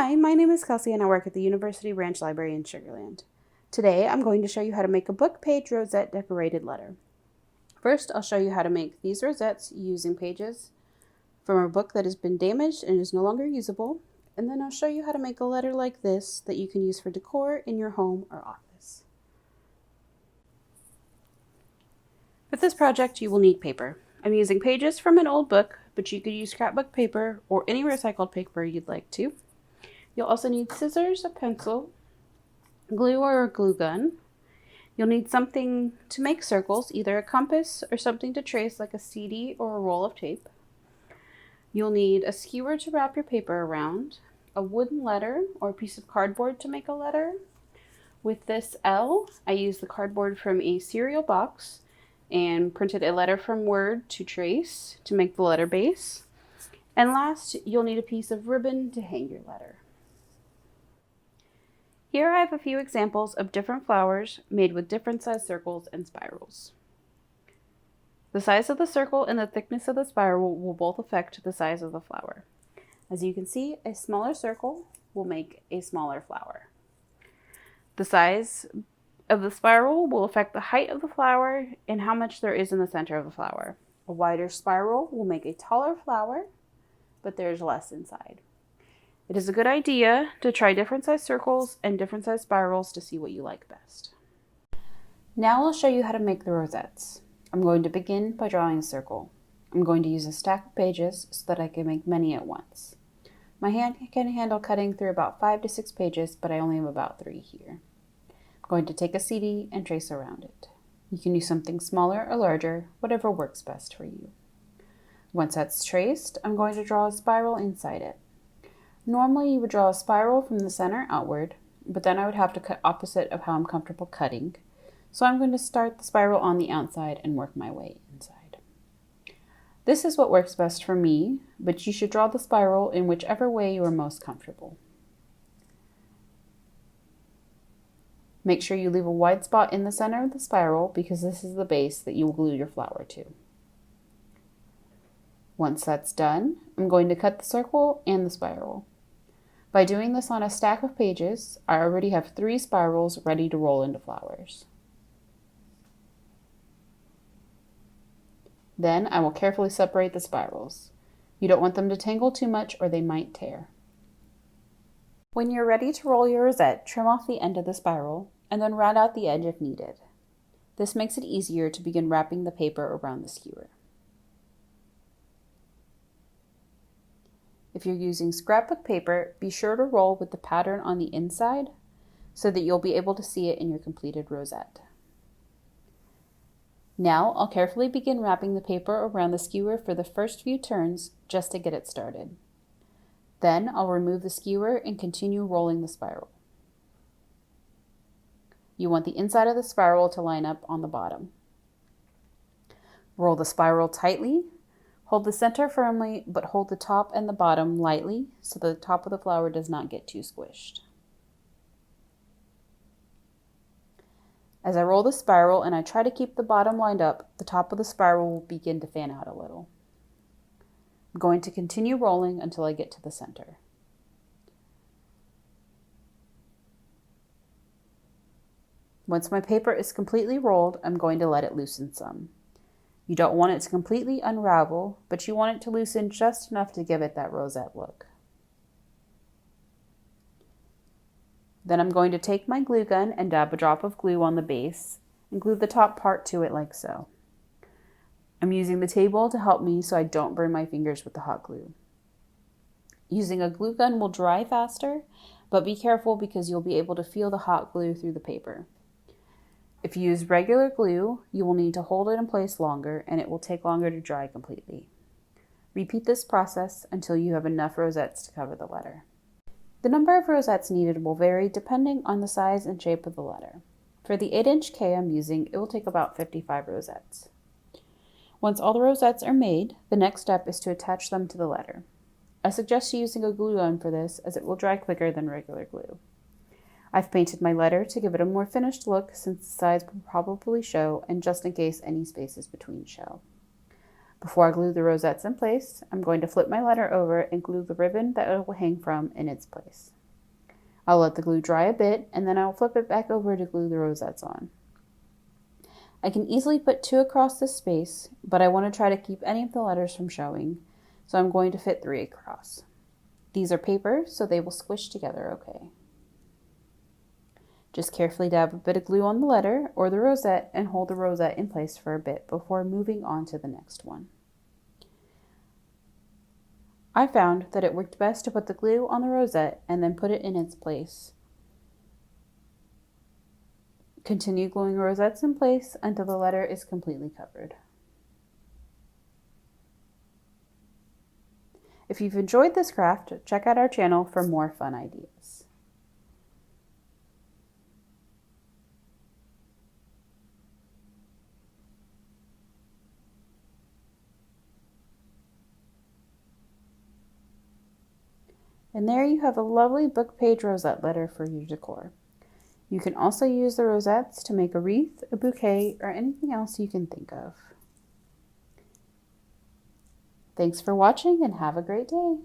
Hi, my name is Kelsey and I work at the University Branch Library in Sugar Land. Today I'm going to show you how to make a book page rosette decorated letter. First, I'll show you how to make these rosettes using pages from a book that has been damaged and is no longer usable, and then I'll show you how to make a letter like this that you can use for decor in your home or office. For this project, you will need paper. I'm using pages from an old book, but you could use scrapbook paper or any recycled paper you'd like to. You'll also need scissors, a pencil, glue or a glue gun. You'll need something to make circles, either a compass or something to trace like a CD or a roll of tape. You'll need a skewer to wrap your paper around, a wooden letter or a piece of cardboard to make a letter. With this L, I used the cardboard from a cereal box and printed a letter from Word to trace to make the letter base. And last, you'll need a piece of ribbon to hang your letter. Here I have a few examples of different flowers made with different size circles and spirals. The size of the circle and the thickness of the spiral will both affect the size of the flower. As you can see, a smaller circle will make a smaller flower. The size of the spiral will affect the height of the flower and how much there is in the center of the flower. A wider spiral will make a taller flower, but there's less inside. It is a good idea to try different size circles and different size spirals to see what you like best. Now I'll show you how to make the rosettes. I'm going to begin by drawing a circle. I'm going to use a stack of pages so that I can make many at once. My hand can handle cutting through about 5 to 6 pages, but I only have about 3 here. I'm going to take a CD and trace around it. You can use something smaller or larger, whatever works best for you. Once that's traced, I'm going to draw a spiral inside it. Normally you would draw a spiral from the center outward, but then I would have to cut opposite of how I'm comfortable cutting. So I'm going to start the spiral on the outside and work my way inside. This is what works best for me, but you should draw the spiral in whichever way you are most comfortable. Make sure you leave a wide spot in the center of the spiral because this is the base that you will glue your flower to. Once that's done, I'm going to cut the circle and the spiral. By doing this on a stack of pages, I already have 3 spirals ready to roll into flowers. Then I will carefully separate the spirals. You don't want them to tangle too much or they might tear. When you're ready to roll your rosette, trim off the end of the spiral and then round out the edge if needed. This makes it easier to begin wrapping the paper around the skewer. If you're using scrapbook paper, be sure to roll with the pattern on the inside so that you'll be able to see it in your completed rosette. Now I'll carefully begin wrapping the paper around the skewer for the first few turns just to get it started. Then I'll remove the skewer and continue rolling the spiral. You want the inside of the spiral to line up on the bottom. Roll the spiral tightly. Hold the center firmly, but hold the top and the bottom lightly so the top of the flower does not get too squished. As I roll the spiral and I try to keep the bottom lined up, the top of the spiral will begin to fan out a little. I'm going to continue rolling until I get to the center. Once my paper is completely rolled, I'm going to let it loosen some. You don't want it to completely unravel, but you want it to loosen just enough to give it that rosette look. Then I'm going to take my glue gun and dab a drop of glue on the base and glue the top part to it like so. I'm using the table to help me so I don't burn my fingers with the hot glue. Using a glue gun will dry faster, but be careful because you'll be able to feel the hot glue through the paper. If you use regular glue, you will need to hold it in place longer and it will take longer to dry completely. Repeat this process until you have enough rosettes to cover the letter. The number of rosettes needed will vary depending on the size and shape of the letter. For the 8-inch K I'm using, it will take about 55 rosettes. Once all the rosettes are made, the next step is to attach them to the letter. I suggest using a glue gun for this as it will dry quicker than regular glue. I've painted my letter to give it a more finished look since the sides will probably show and just in case any spaces between show. Before I glue the rosettes in place, I'm going to flip my letter over and glue the ribbon that it will hang from in its place. I'll let the glue dry a bit, and then I'll flip it back over to glue the rosettes on. I can easily put 2 across this space, but I want to try to keep any of the letters from showing, so I'm going to fit 3 across. These are paper, so they will squish together okay. Just carefully dab a bit of glue on the letter or the rosette and hold the rosette in place for a bit before moving on to the next one. I found that it worked best to put the glue on the rosette and then put it in its place. Continue gluing rosettes in place until the letter is completely covered. If you've enjoyed this craft, check out our channel for more fun ideas. And there you have a lovely book page rosette letter for your decor. You can also use the rosettes to make a wreath, a bouquet, or anything else you can think of. Thanks for watching and have a great day.